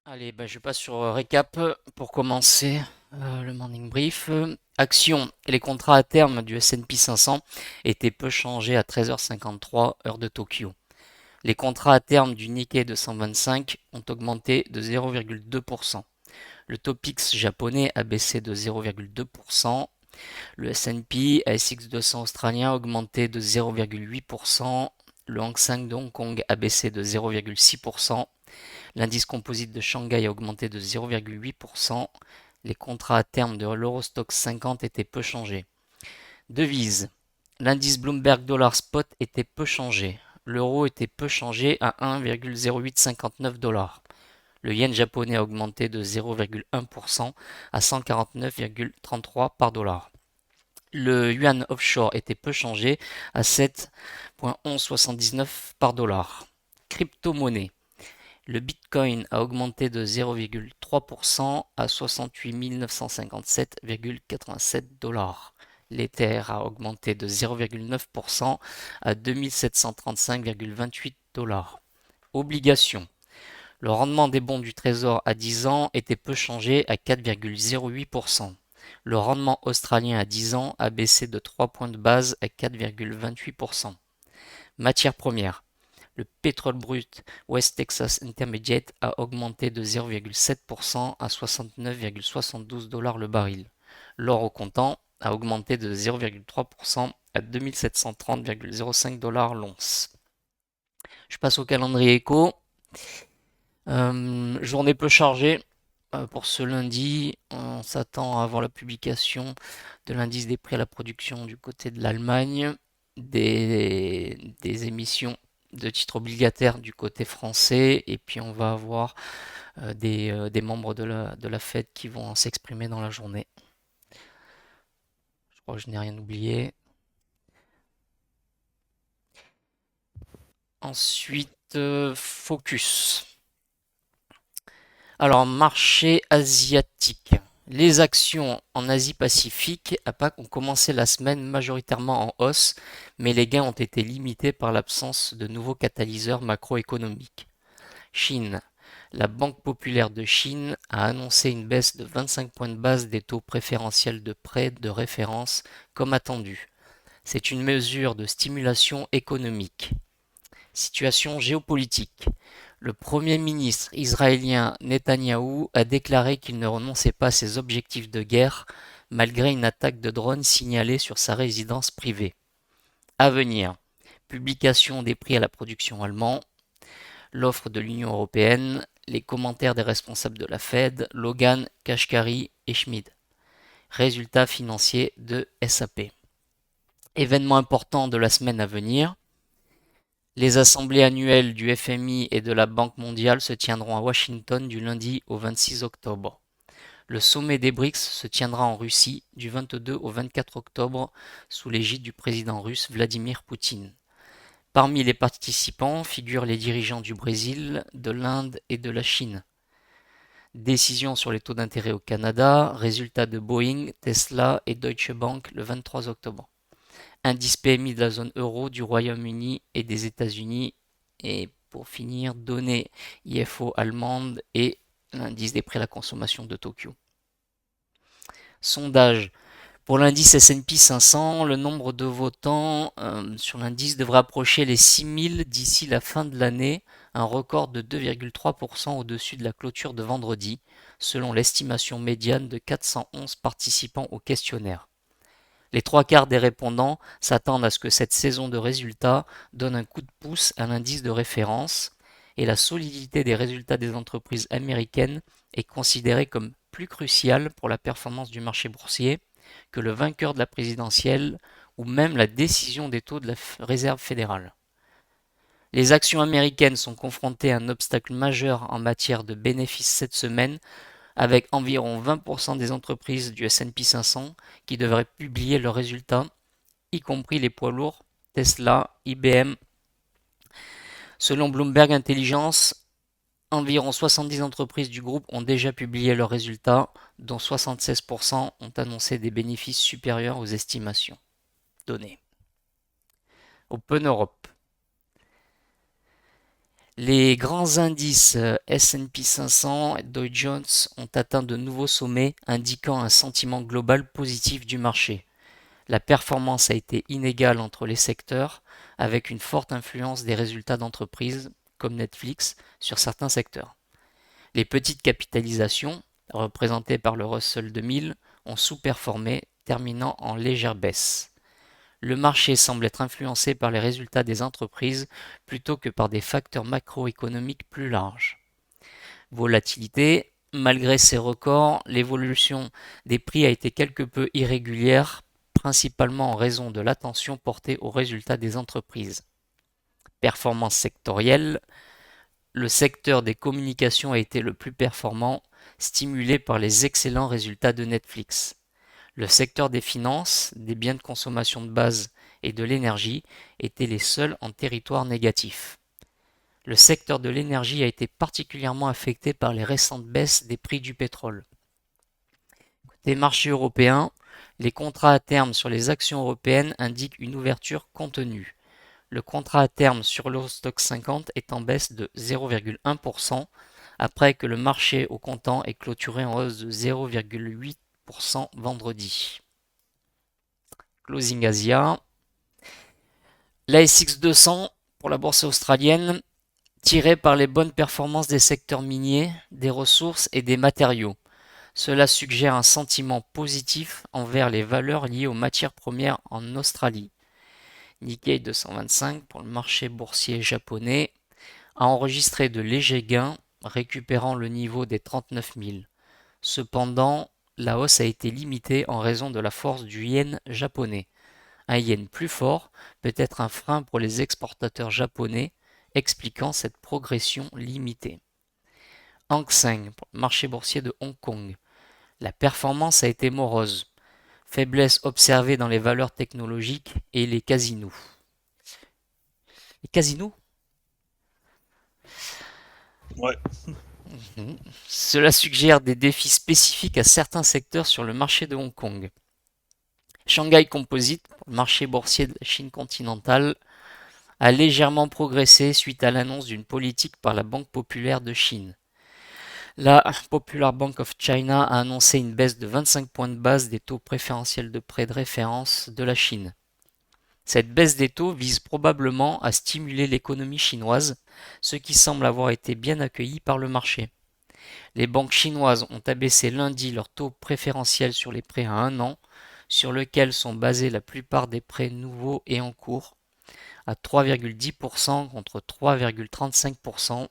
Allez, je passe sur récap pour commencer le morning brief. Action, les contrats à terme du S&P 500 étaient peu changés à 13h53 heure de Tokyo. Les contrats à terme du Nikkei 225 ont augmenté de 0,2%. Le Topix japonais a baissé de 0,2%. Le S&P ASX 200 australien a augmenté de 0,8%. Le Hang Seng de Hong Kong a baissé de 0,6%. L'indice composite de Shanghai a augmenté de 0,8%. Les contrats à terme de l'Eurostoxx 50 étaient peu changés. Devises. L'indice Bloomberg Dollar Spot était peu changé. L'euro était peu changé à 1,0859 $. Le yen japonais a augmenté de 0,1% à 149,33 par dollar. Le yuan offshore était peu changé à 7,1179 par dollar. Crypto-monnaie. Le Bitcoin a augmenté de 0,3% à 68 957,87 $. L'Ether a augmenté de 0,9% à 2735,28 $. Obligations. Le rendement des bons du Trésor à 10 ans était peu changé à 4,08%. Le rendement australien à 10 ans a baissé de 3 points de base à 4,28%. Matières premières. Le pétrole brut West Texas Intermediate a augmenté de 0,7% à 69,72 $ le baril. L'or au comptant a augmenté de 0,3% à 2730,05 $ l'once. Je passe au calendrier éco. Journée peu chargée pour ce lundi. On s'attend à avoir la publication de l'indice des prix à la production du côté de l'Allemagne, des émissions de titres obligataires du côté français, et puis on va avoir des membres de la Fed qui vont s'exprimer dans la journée. Je crois que je n'ai rien oublié. Ensuite, focus. Alors, marché asiatique. Les actions en Asie-Pacifique APAC ont commencé la semaine majoritairement en hausse, mais les gains ont été limités par l'absence de nouveaux catalyseurs macroéconomiques. Chine. La Banque populaire de Chine a annoncé une baisse de 25 points de base des taux préférentiels de prêt de référence comme attendu. C'est une mesure de stimulation économique. Situation géopolitique. Le Premier ministre israélien Netanyahou a déclaré qu'il ne renonçait pas à ses objectifs de guerre malgré une attaque de drone signalée sur sa résidence privée. À venir, publication des prix à la production allemand, l'offre de l'Union européenne, les commentaires des responsables de la Fed, Logan, Kashkari et Schmid. Résultats financiers de SAP. Événements importants de la semaine à venir. Les assemblées annuelles du FMI et de la Banque mondiale se tiendront à Washington du lundi au 26 octobre. Le sommet des BRICS se tiendra en Russie du 22 au 24 octobre sous l'égide du président russe Vladimir Poutine. Parmi les participants figurent les dirigeants du Brésil, de l'Inde et de la Chine. Décision sur les taux d'intérêt au Canada, résultats de Boeing, Tesla et Deutsche Bank le 23 octobre. Indice PMI de la zone euro, du Royaume-Uni et des États-Unis. Et pour finir, données IFO allemande et l'indice des prix à la consommation de Tokyo. Sondage. Pour l'indice S&P 500, le nombre de votants sur l'indice devrait approcher les 6000 d'ici la fin de l'année, un record de 2,3% au-dessus de la clôture de vendredi, selon l'estimation médiane de 411 participants au questionnaire. Les trois quarts des répondants s'attendent à ce que cette saison de résultats donne un coup de pouce à l'indice de référence, et la solidité des résultats des entreprises américaines est considérée comme plus cruciale pour la performance du marché boursier que le vainqueur de la présidentielle ou même la décision des taux de la Réserve fédérale. Les actions américaines sont confrontées à un obstacle majeur en matière de bénéfices cette semaine, avec environ 20% des entreprises du S&P 500 qui devraient publier leurs résultats, y compris les poids lourds Tesla, IBM. Selon Bloomberg Intelligence, environ 70 entreprises du groupe ont déjà publié leurs résultats, dont 76% ont annoncé des bénéfices supérieurs aux estimations données. Open Europe. Les grands indices S&P 500 et Dow Jones ont atteint de nouveaux sommets, indiquant un sentiment global positif du marché. La performance a été inégale entre les secteurs, avec une forte influence des résultats d'entreprises, comme Netflix, sur certains secteurs. Les petites capitalisations, représentées par le Russell 2000, ont sous-performé, terminant en légère baisse. Le marché semble être influencé par les résultats des entreprises plutôt que par des facteurs macroéconomiques plus larges. Volatilité. Malgré ces records, l'évolution des prix a été quelque peu irrégulière, principalement en raison de l'attention portée aux résultats des entreprises. Performance sectorielle. Le secteur des communications a été le plus performant, stimulé par les excellents résultats de Netflix. Le secteur des finances, des biens de consommation de base et de l'énergie étaient les seuls en territoire négatif. Le secteur de l'énergie a été particulièrement affecté par les récentes baisses des prix du pétrole. Côté marché européen, les contrats à terme sur les actions européennes indiquent une ouverture contenue. Le contrat à terme sur l'Eurostoxx 50 est en baisse de 0,1% après que le marché au comptant ait clôturé en hausse de 0,8% vendredi. Closing Asia. L'ASX 200 pour la bourse australienne, tiré par les bonnes performances des secteurs miniers, des ressources et des matériaux. Cela suggère un sentiment positif envers les valeurs liées aux matières premières en Australie. Nikkei 225 pour le marché boursier japonais a enregistré de légers gains, récupérant le niveau des 39 000. Cependant, la hausse a été limitée en raison de la force du yen japonais. Un yen plus fort peut être un frein pour les exportateurs japonais, expliquant cette progression limitée. Hang Seng, marché boursier de Hong Kong. La performance a été morose. Faiblesse observée dans les valeurs technologiques et les casinos. Les casinos? Ouais. Cela suggère des défis spécifiques à certains secteurs sur le marché de Hong Kong. Shanghai Composite, pour le marché boursier de la Chine continentale, a légèrement progressé suite à l'annonce d'une politique par la Banque populaire de Chine. La Popular Bank of China a annoncé une baisse de 25 points de base des taux préférentiels de prêt de référence de la Chine. Cette baisse des taux vise probablement à stimuler l'économie chinoise, ce qui semble avoir été bien accueilli par le marché. Les banques chinoises ont abaissé lundi leur taux préférentiel sur les prêts à 1 an, sur lequel sont basés la plupart des prêts nouveaux et en cours, à 3,10% contre 3,35%,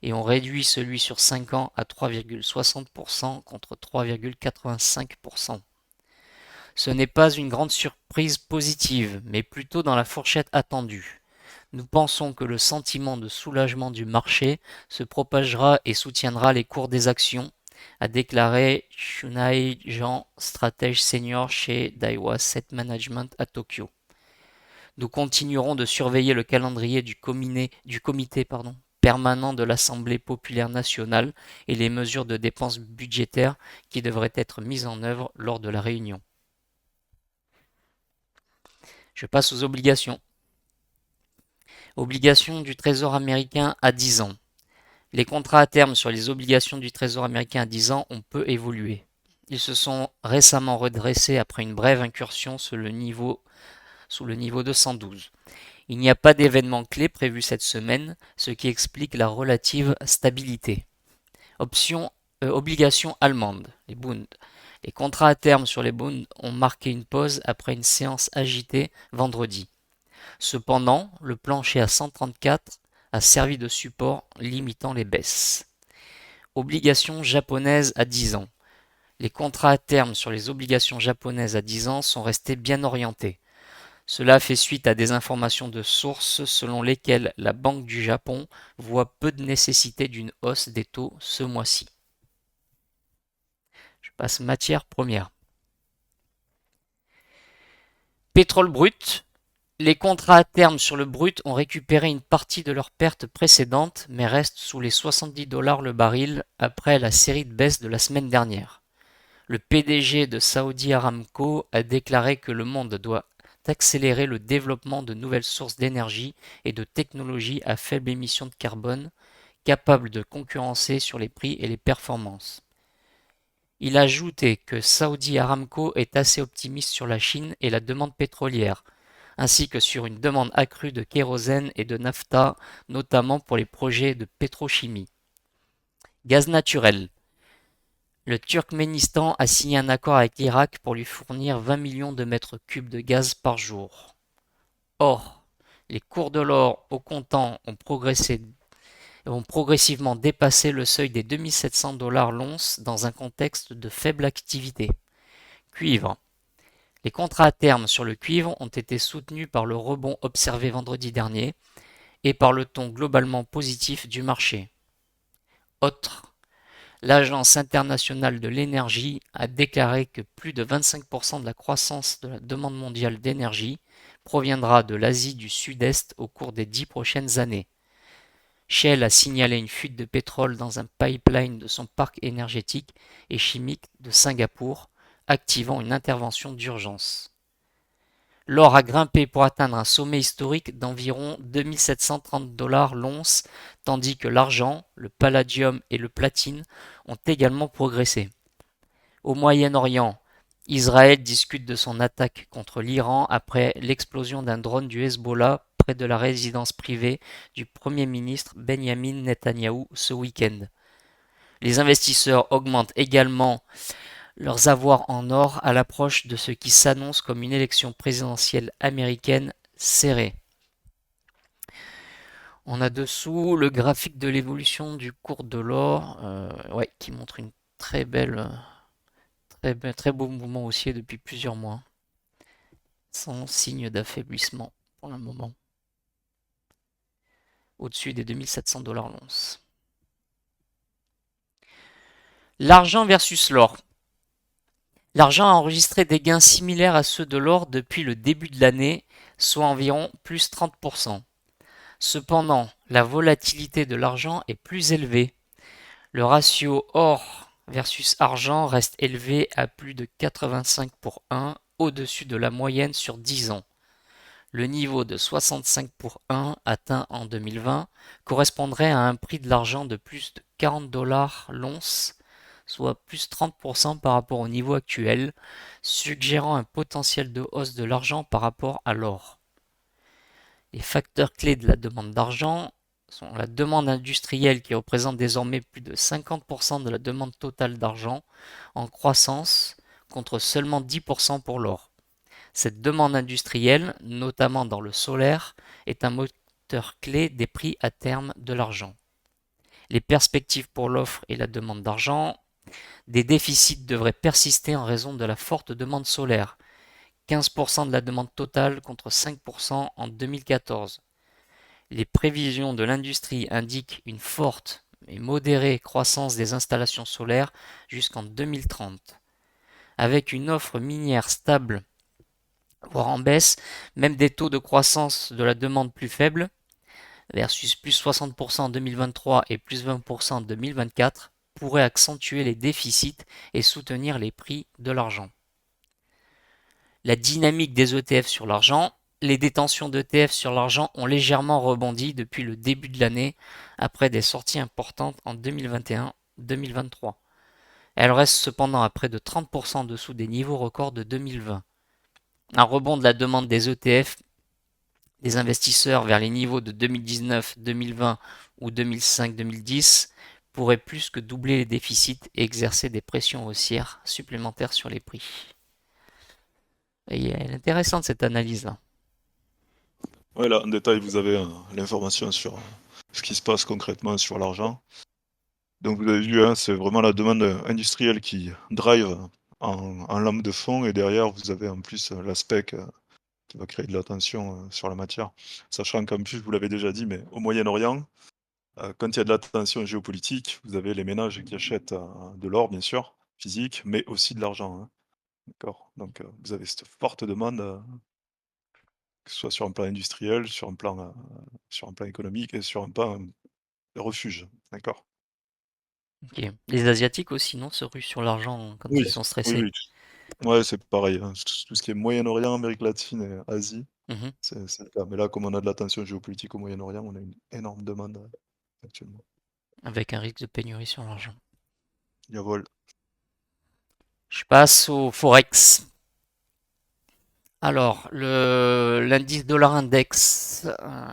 et ont réduit celui sur 5 ans à 3,60% contre 3,85%. Ce n'est pas une grande surprise positive, mais plutôt dans la fourchette attendue. Nous pensons que le sentiment de soulagement du marché se propagera et soutiendra les cours des actions, a déclaré Shunai Jean, stratège senior chez Daiwa Asset Management à Tokyo. Nous continuerons de surveiller le calendrier du comité permanent de l'Assemblée populaire nationale et les mesures de dépenses budgétaires qui devraient être mises en œuvre lors de la réunion. Je passe aux obligations. Obligations du Trésor américain à 10 ans. Les contrats à terme sur les obligations du Trésor américain à 10 ans ont peu évolué. Ils se sont récemment redressés après une brève incursion sous le niveau de 112. Il n'y a pas d'événement clé prévu cette semaine, ce qui explique la relative stabilité. Obligations allemandes, les Bund. Les contrats à terme sur les Bund ont marqué une pause après une séance agitée vendredi. Cependant, le plancher à 134 a servi de support, limitant les baisses. Obligations japonaises à 10 ans. Les contrats à terme sur les obligations japonaises à 10 ans sont restés bien orientés. Cela fait suite à des informations de sources selon lesquelles la Banque du Japon voit peu de nécessité d'une hausse des taux ce mois-ci. Je passe matières premières. Pétrole brut. Les contrats à terme sur le brut ont récupéré une partie de leurs pertes précédentes, mais restent sous les 70 $ le baril après la série de baisses de la semaine dernière. Le PDG de Saudi Aramco a déclaré que le monde doit d'accélérer le développement de nouvelles sources d'énergie et de technologies à faible émission de carbone, capables de concurrencer sur les prix et les performances. Il a ajouté que Saudi Aramco est assez optimiste sur la Chine et la demande pétrolière, ainsi que sur une demande accrue de kérosène et de naphta, notamment pour les projets de pétrochimie. Gaz naturel. Le Turkménistan a signé un accord avec l'Irak pour lui fournir 20 millions de mètres cubes de gaz par jour. Or, les cours de l'or au comptant ont progressivement dépassé le seuil des 2700 $ l'once dans un contexte de faible activité. Cuivre. Les contrats à terme sur le cuivre ont été soutenus par le rebond observé vendredi dernier et par le ton globalement positif du marché. Autre. L'Agence internationale de l'énergie a déclaré que plus de 25% de la croissance de la demande mondiale d'énergie proviendra de l'Asie du Sud-Est au cours des 10 prochaines années. Shell a signalé une fuite de pétrole dans un pipeline de son parc énergétique et chimique de Singapour, activant une intervention d'urgence. L'or a grimpé pour atteindre un sommet historique d'environ 2730 $ l'once, tandis que l'argent, le palladium et le platine ont également progressé. Au Moyen-Orient, Israël discute de son attaque contre l'Iran après l'explosion d'un drone du Hezbollah près de la résidence privée du Premier ministre Benjamin Netanyahou ce week-end. Les investisseurs augmentent également leurs avoirs en or à l'approche de ce qui s'annonce comme une élection présidentielle américaine serrée. On a dessous le graphique de l'évolution du cours de l'or, qui montre une très beau mouvement haussier depuis plusieurs mois, sans signe d'affaiblissement pour le moment, au-dessus des 2700 $ l'once. L'argent versus l'or. L'argent a enregistré des gains similaires à ceux de l'or depuis le début de l'année, soit environ plus 30%. Cependant, la volatilité de l'argent est plus élevée. Le ratio or versus argent reste élevé à plus de 85 pour 1, au-dessus de la moyenne sur 10 ans. Le niveau de 65 pour 1 atteint en 2020 correspondrait à un prix de l'argent de plus de 40 $ l'once, soit plus 30% par rapport au niveau actuel, suggérant un potentiel de hausse de l'argent par rapport à l'or. Les facteurs clés de la demande d'argent sont la demande industrielle qui représente désormais plus de 50% de la demande totale d'argent, en croissance contre seulement 10% pour l'or. Cette demande industrielle, notamment dans le solaire, est un moteur clé des prix à terme de l'argent. Les perspectives pour l'offre et la demande d'argent. Des déficits devraient persister en raison de la forte demande solaire, 15% de la demande totale contre 5% en 2014. Les prévisions de l'industrie indiquent une forte mais modérée croissance des installations solaires jusqu'en 2030. Avec une offre minière stable, voire en baisse, même des taux de croissance de la demande plus faibles, versus plus 60% en 2023 et plus 20% en 2024, pourraient accentuer les déficits et soutenir les prix de l'argent. La dynamique des ETF sur l'argent. Les détentions d'ETF sur l'argent ont légèrement rebondi depuis le début de l'année, après des sorties importantes en 2021-2023. Elles restent cependant à près de 30% en dessous des niveaux records de 2020. Un rebond de la demande des ETF des investisseurs vers les niveaux de 2019, 2020 ou 2005-2010 pourrait plus que doubler les déficits et exercer des pressions haussières supplémentaires sur les prix. Et elle est intéressante cette analyse-là. Ouais, là, en détail, vous avez l'information sur ce qui se passe concrètement sur l'argent. Donc vous avez vu, hein, c'est vraiment la demande industrielle qui drive en lame de fond, et derrière, vous avez en plus l'aspect qui va créer de la tension sur la matière. Sachant qu'en plus, vous l'avez déjà dit, mais au Moyen-Orient, quand il y a de la tension géopolitique, vous avez les ménages qui achètent de l'or, bien sûr, physique, mais aussi de l'argent. Hein. D'accord. Donc vous avez cette forte demande, que ce soit sur un plan industriel, sur un plan économique et sur un plan de refuge. D'accord. Ok. Les Asiatiques aussi, non, se ruent sur l'argent quand Oui, ils sont oui, stressés. oui. Ouais, c'est pareil, hein, tout ce qui est Moyen-Orient, Amérique latine et Asie, Mhm. c'est le cas. Mais là, comme on a de la tension géopolitique au Moyen-Orient, on a une énorme demande, actuellement. Avec un risque de pénurie sur l'argent. Jawohl. Je passe au Forex. Alors, l'indice dollar index,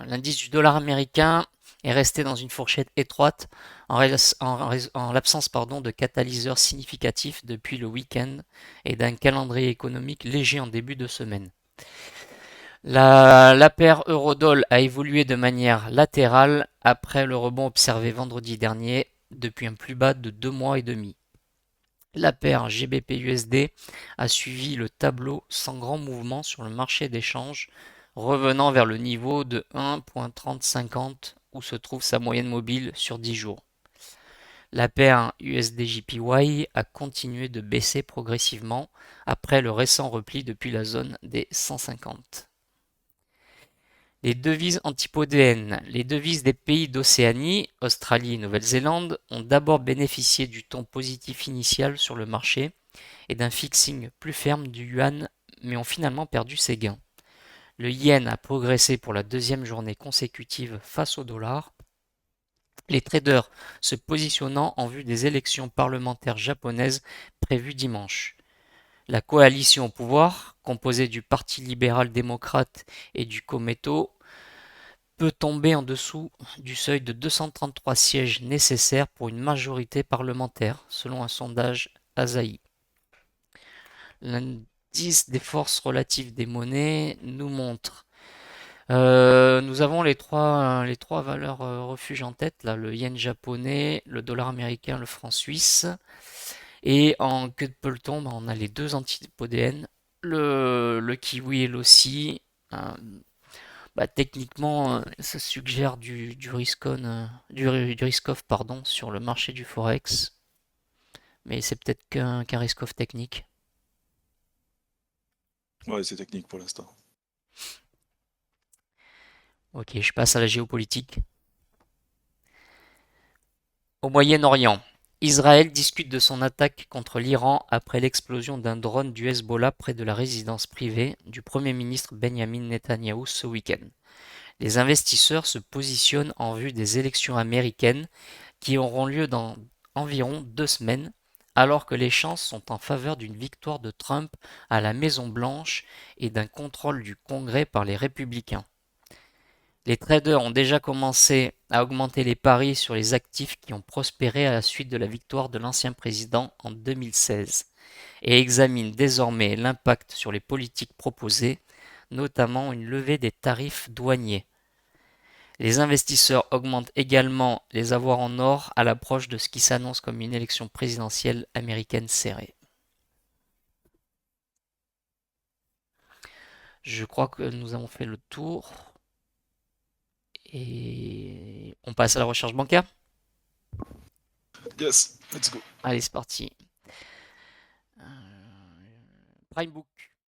l'indice du dollar américain est resté dans une fourchette étroite en l'absence de catalyseurs significatifs depuis le week-end et d'un calendrier économique léger en début de semaine. La paire euro-dollar a évolué de manière latérale après le rebond observé vendredi dernier depuis un plus bas de 2 mois et demi. La paire GBP-USD a suivi le tableau sans grand mouvement sur le marché d'échange, revenant vers le niveau de 1.3050 où se trouve sa moyenne mobile sur 10 jours. La paire USD-JPY a continué de baisser progressivement après le récent repli depuis la zone des 150. Les devises antipodéennes. Les devises des pays d'Océanie, Australie et Nouvelle-Zélande, ont d'abord bénéficié du ton positif initial sur le marché et d'un fixing plus ferme du yuan, mais ont finalement perdu ses gains. Le yen a progressé pour la deuxième journée consécutive face au dollar, les traders se positionnant en vue des élections parlementaires japonaises prévues dimanche. La coalition au pouvoir, composée du Parti libéral-démocrate et du Komeito, peut tomber en dessous du seuil de 233 sièges nécessaires pour une majorité parlementaire, selon un sondage Asahi. L'indice des forces relatives des monnaies nous montre. Nous avons les trois valeurs refuges en tête, là, le yen japonais, le dollar américain, le franc suisse. Et en queue de peloton, on a les deux antipodéennes, le kiwi et l'aussi. Euh, Techniquement, ça suggère du risk-on, du risk-off pardon, sur le marché du forex, mais c'est peut-être qu'un risk-off technique. Ouais, c'est technique pour l'instant. Ok, je passe à la géopolitique. Au Moyen-Orient, Israël discute de son attaque contre l'Iran après l'explosion d'un drone du Hezbollah près de la résidence privée du Premier ministre Benjamin Netanyahou ce week-end. Les investisseurs se positionnent en vue des élections américaines qui auront lieu dans environ 2 semaines, alors que les chances sont en faveur d'une victoire de Trump à la Maison-Blanche et d'un contrôle du Congrès par les républicains. Les traders ont déjà commencé à augmenter les paris sur les actifs qui ont prospéré à la suite de la victoire de l'ancien président en 2016 et examinent désormais l'impact sur les politiques proposées, notamment une levée des tarifs douaniers. Les investisseurs augmentent également les avoirs en or à l'approche de ce qui s'annonce comme une élection présidentielle américaine serrée. Je crois que nous avons fait le tour et on passe à la recherche bancaire. Yes, let's go. Allez, c'est parti. Primebook.